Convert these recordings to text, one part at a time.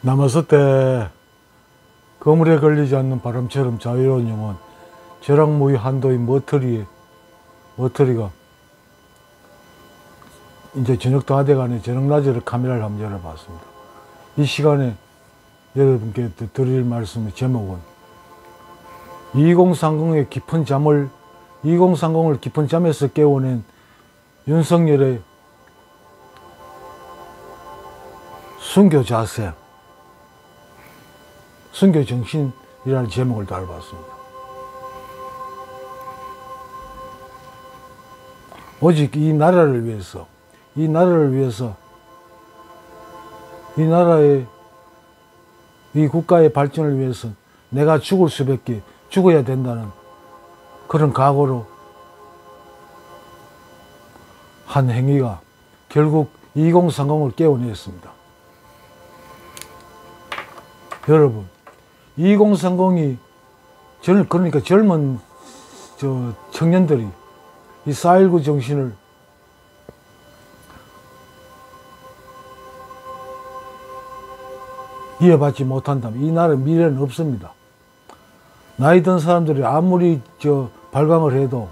남았을 때 거물에 걸리지 않는 바람처럼 자유로운 영혼, 벼락무의 한도의 머터리가 이제 저녁 다 돼가네. 저녁 낮에를 카메라를 한번 열어봤습니다. 이 시간에 여러분께 드릴 말씀의 제목은 2030을 깊은 잠에서 깨워낸 윤석열의 순교 자세, 순교 정신이라는 제목을 달아봤습니다. 오직 이 나라를 위해서, 이 나라의, 이 국가의 발전을 위해서 내가 죽을 수밖에, 죽어야 된다는 그런 각오로 한 행위가 결국 2030을 깨워냈습니다. 여러분, 2030이 그러니까 젊은 청년들이 이 4.19 정신을 이어받지 못한다면 이 나라의 미래는 없습니다. 나이 든 사람들이 아무리 발광을 해도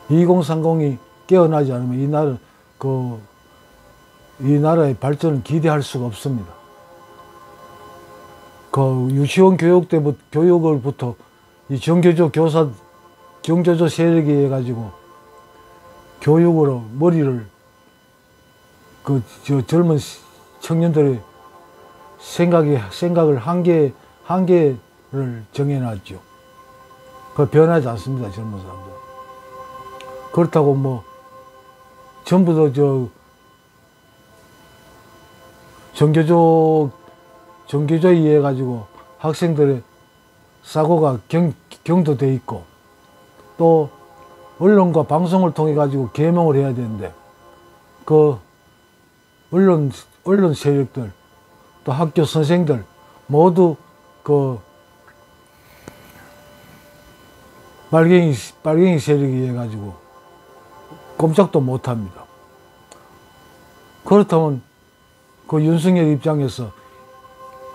2030이 깨어나지 않으면 이 나라의 발전을 기대할 수가 없습니다. 유치원 교육을부터 이 정교조 세력이 해가지고 교육으로 머리를 젊은 청년들의 생각을 한계를 정해놨죠. 변하지 않습니다, 젊은 사람들. 그렇다고 전부 다 정교조에 의해 가지고 학생들의 사고가 경도돼 있고, 또 언론과 방송을 통해 가지고 계몽을 해야 되는데, 언론 세력들, 또 학교 선생들 모두 빨갱이 세력에 의해 가지고 꼼짝도 못 합니다. 그렇다면 윤석열 입장에서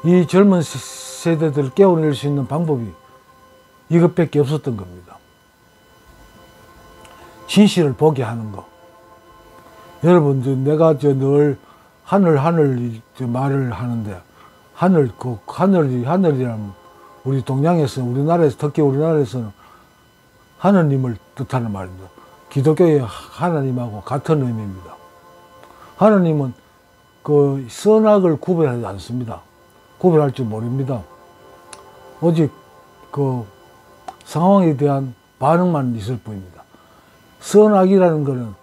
이 젊은 세대들을 깨워낼 수 있는 방법이 이것밖에 없었던 겁니다. 진실을 보게 하는 거. 여러분, 내가 늘 하늘 말을 하는데, 하늘이라면 우리 동양에서, 특히 우리나라에서는 하느님을 뜻하는 말입니다. 기독교의 하나님하고 같은 의미입니다. 하나님은 선악을 구별하지 않습니다. 구별할 줄 모릅니다. 오직 상황에 대한 반응만 있을 뿐입니다. 선악이라는 것은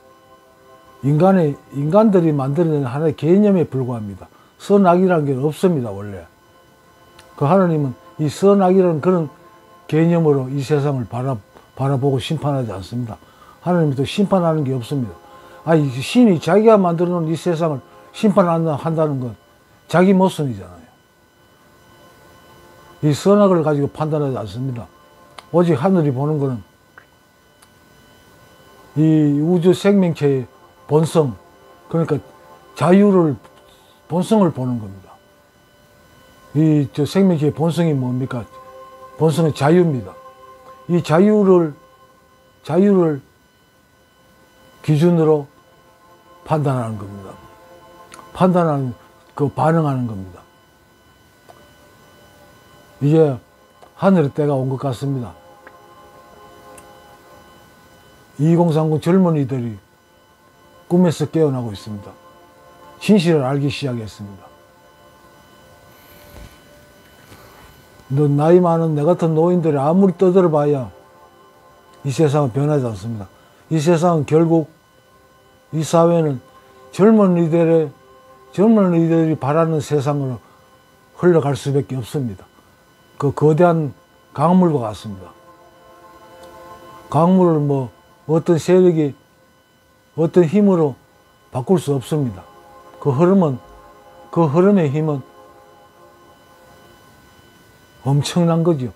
인간들이 만들어낸 하나의 개념에 불과합니다. 선악이라는 게 없습니다, 원래. 하나님은 이 선악이라는 그런 개념으로 이 세상을 바라보고 심판하지 않습니다. 하나님은 또 심판하는 게 없습니다. 신이 자기가 만들어 놓은 이 세상을 심판한다는 건 자기 모순이잖아요. 이 선악을 가지고 판단하지 않습니다. 오직 하늘이 보는 것은 이 우주 생명체의 본성, 그러니까 본성을 보는 겁니다. 이 생명체의 본성이 뭡니까? 본성은 자유입니다. 이 자유를 기준으로 판단하는 겁니다. 반응하는 겁니다. 이제 하늘의 때가 온 것 같습니다. 2030 젊은이들이 꿈에서 깨어나고 있습니다. 진실을 알기 시작했습니다. 나이 많은 내 같은 노인들이 아무리 떠들어봐야 이 세상은 변하지 않습니다. 이 세상은 결국, 이 사회는 젊은이들이 바라는 세상으로 흘러갈 수밖에 없습니다. 거대한 강물과 같습니다. 강물을 어떤 세력이, 어떤 힘으로 바꿀 수 없습니다. 그 흐름의 힘은 엄청난 거죠.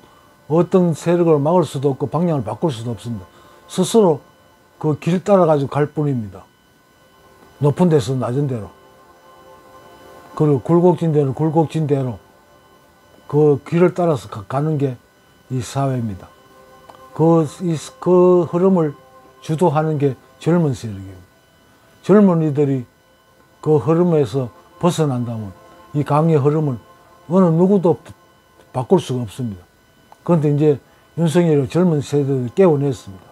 어떤 세력을 막을 수도 없고 방향을 바꿀 수도 없습니다. 스스로 그 길 따라가지고 갈 뿐입니다. 높은 데서 낮은 데로. 그리고 굴곡진 대로 굴곡진 대로 그 길을 따라서 가는 게 이 사회입니다. 그 흐름을 주도하는 게 젊은 세력입니다. 젊은이들이 그 흐름에서 벗어난다면 이 강의 흐름을 어느 누구도 바꿀 수가 없습니다. 그런데 이제 윤석열이 젊은 세대를 깨워냈습니다.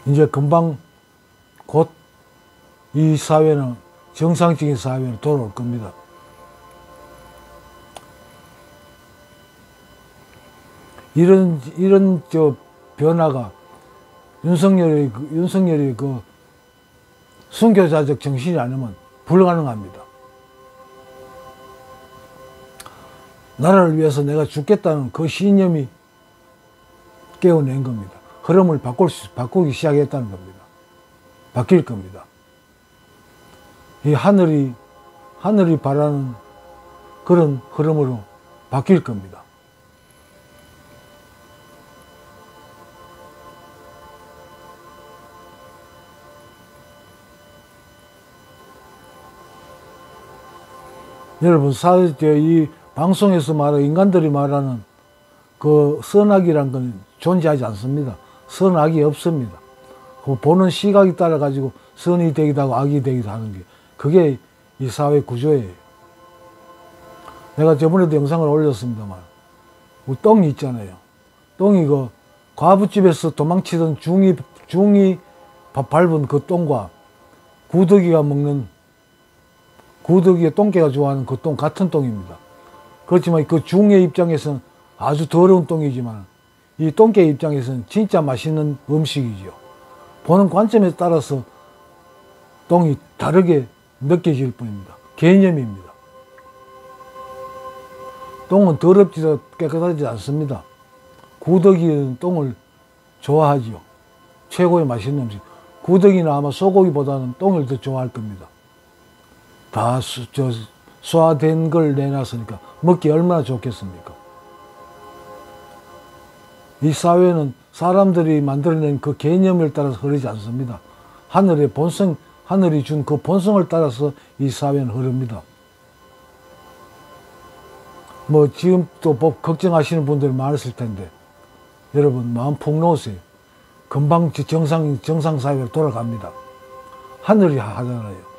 이제 금방 곧 이 사회는 정상적인 사회로 돌아올 겁니다. 이런 변화가 윤석열이 그 순교자적 정신이 아니면 불가능합니다. 나라를 위해서 내가 죽겠다는 그 신념이 깨어낸 겁니다. 흐름을 바꾸기 시작했다는 겁니다. 바뀔 겁니다. 이 하늘이 바라는 그런 흐름으로 바뀔 겁니다. 여러분, 이 방송에서 말하는, 인간들이 말하는 그 선악이란 건 존재하지 않습니다. 선악이 없습니다. 그 보는 시각에 따라 가지고 선이 되기도 하고 악이 되기도 하는 게, 그게 이 사회 구조예요. 내가 저번에도 영상을 올렸습니다만, 우리 똥이 있잖아요. 똥이 그 과부집에서 도망치던 중이 밟은 그 똥과 구더기가 똥개가 좋아하는 그 똥 같은 똥입니다. 그렇지만 그 중의 입장에서는 아주 더러운 똥이지만 이 똥개 입장에서는 진짜 맛있는 음식이죠. 보는 관점에 따라서 똥이 다르게 느껴질 뿐입니다. 개념입니다. 똥은 더럽지도 깨끗하지 않습니다. 구더기는 똥을 좋아하지요. 최고의 맛있는 음식. 구더기는 아마 소고기보다는 똥을 더 좋아할 겁니다. 다 소화된 걸 내놨으니까 먹기 얼마나 좋겠습니까? 이 사회는 사람들이 만들어낸 그 개념을 따라서 흐르지 않습니다. 하늘이 준 그 본성을 따라서 이 사회는 흐릅니다. 뭐 지금 또 걱정하시는 분들이 많으실 텐데, 여러분 마음 푹 놓으세요. 금방 정상사회로 돌아갑니다. 하늘이 하잖아요.